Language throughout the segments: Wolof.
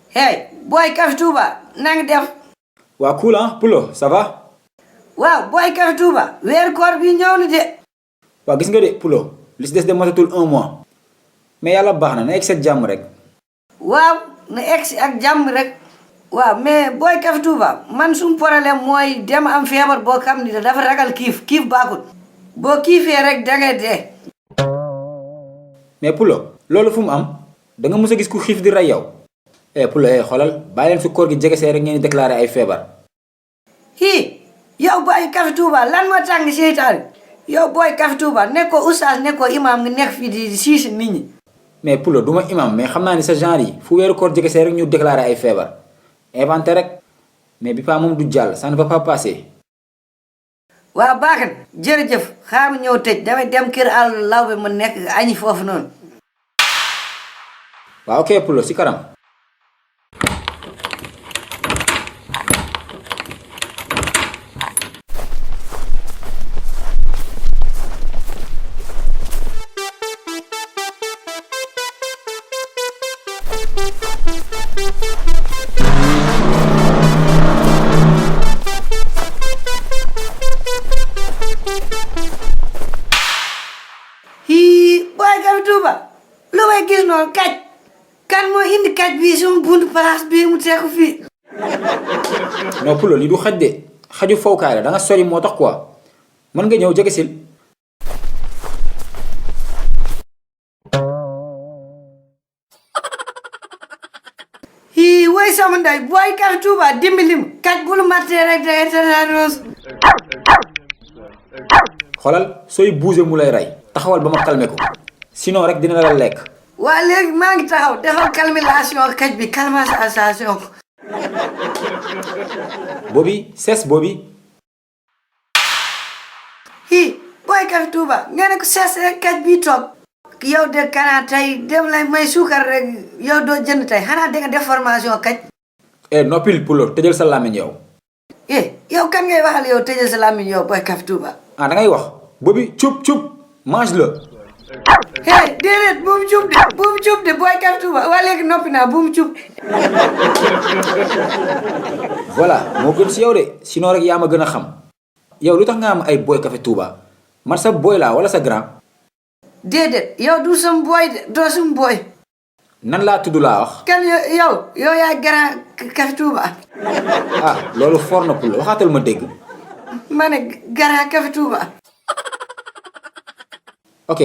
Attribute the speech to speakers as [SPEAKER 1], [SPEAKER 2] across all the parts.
[SPEAKER 1] Hey, boy Café Touba nang def.
[SPEAKER 2] waa cool ah Pulo ça va.
[SPEAKER 1] waaw boy Café Touba weer koor bi ñëw na de.
[SPEAKER 2] waa gis nga de Pulo li si des de matatul 1 mois mais yàlla baax na egg sa jàmm rek.
[SPEAKER 1] waaw na egg si ak jàmm rek. waaw mais boy Café Touba man sum problème mooy dem am feebar boo xam ni dafa ragal kiif baaxul. boo kiifee rek dangay dee.
[SPEAKER 2] mais Pulo loolu fu mu am da nga mës a gis ku xiif di rey yow. Pulo xoolal bàyyi leen su koor gi jege see rek ngeen di déclaré ay feebar.
[SPEAKER 1] yow boy Café Touba lan moo tàng seytaan yow boy Café Touba nekkoo oustaz nekkoo imam nga nekk fii di siis nit ñi.
[SPEAKER 2] mais Pulo du ma imam mais xam naa ni sa genre yi fu weeru koor jege see rek ñu déclaré ay feebar inventé rek mais bi pas moom du jàll ça ne va pas passer.
[SPEAKER 1] waaw baax na jërëjëf xaaral ma ñëw tëj damay dem kër àll lawbe ma nekk añi foofu noonu.
[SPEAKER 2] waaw ok Pulo si kanam.
[SPEAKER 1] boy Café Touba lu may gis noonu kaj kan moo indi kaj bi suma buntu place bi mu teeku fii.
[SPEAKER 2] non Pulo lii du xaj de xaju fowkaay la da nga sori moo tax quoi mën nga ñëw jege sil.
[SPEAKER 1] woy sama ndey boy Café Touba dimbali ma kaj bu lu mattee rek da ngay tataanoos.
[SPEAKER 2] xoolal sooy bougé mu lay rey taxawal ba ma calmé ko sinon rek dina la lekk.
[SPEAKER 1] waa léegi maa ngi taxaw defal calmation kaj bi calmation ko.
[SPEAKER 2] boobi ses boobi.
[SPEAKER 1] boy Café Touba nga ne ko ses rek kaj bi toog. yow de kanaa tey dem lay may suukar rek yow doo jënd tey xanaa da nga def formation kaj.
[SPEAKER 2] noppil Pulo tëjal sa làmmiñ yow.
[SPEAKER 1] yow kan ngay waxal yow tëjal sa làmmiñ yow boy Café Touba.
[SPEAKER 2] da ngay wax boobi cup mange la.
[SPEAKER 1] déedéet bu mu cuub de boy Café Touba waa léegi noppi naa bu mu cuub.
[SPEAKER 2] voilà moo gën si yow de sinon rek yaa ma gën a xam yow lu tax nga am ay boy Café Touba man sa boy laa wala sa grand.
[SPEAKER 1] déedéet yow du sam boy de doo sum boy.
[SPEAKER 2] nan laa tudd laa wax.
[SPEAKER 1] kan yow yaay grand Café Touba.
[SPEAKER 2] loolu for na Pulo waxaatal ma dégg.
[SPEAKER 1] ma ne grand Café Touba.
[SPEAKER 2] ok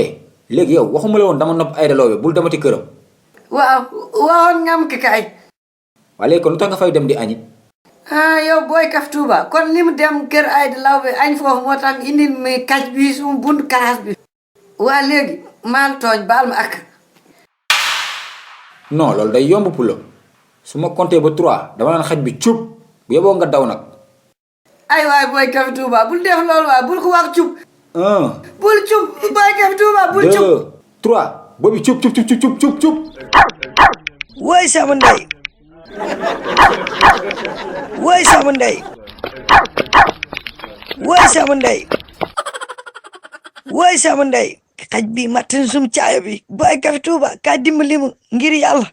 [SPEAKER 2] léegi yow waxuma la woon dama nopp Aïda Lawbe bul demati këram.
[SPEAKER 1] waaw waxoon nga am kay.
[SPEAKER 2] waa léegi kon lu tax nga fay dem di añi.
[SPEAKER 1] yow boy Café Touba kon li mu dem kër Aïda Lawbe añ foofu moo tax indi mi kaj bi suma buntu classe bi. waa léegi maa tooñ baal ma ak.
[SPEAKER 2] non loolu day yomb Pulo su ma compté ba 3 dama naan xaj bi cub bu yeboo nga daw nag.
[SPEAKER 1] ay waay boy Café Touba bul def loolu waay bul ko wax cub.
[SPEAKER 2] 1
[SPEAKER 1] bul cub boy Café Touba bul cub.
[SPEAKER 2] 2 3 boobi cub.
[SPEAKER 1] woy sama ndey. woy sama ndey. woy sama ndey. woy sama ndey. xaj bi matin sum caaya bi boy Café Touba ka dimbali ma ngir yàlla.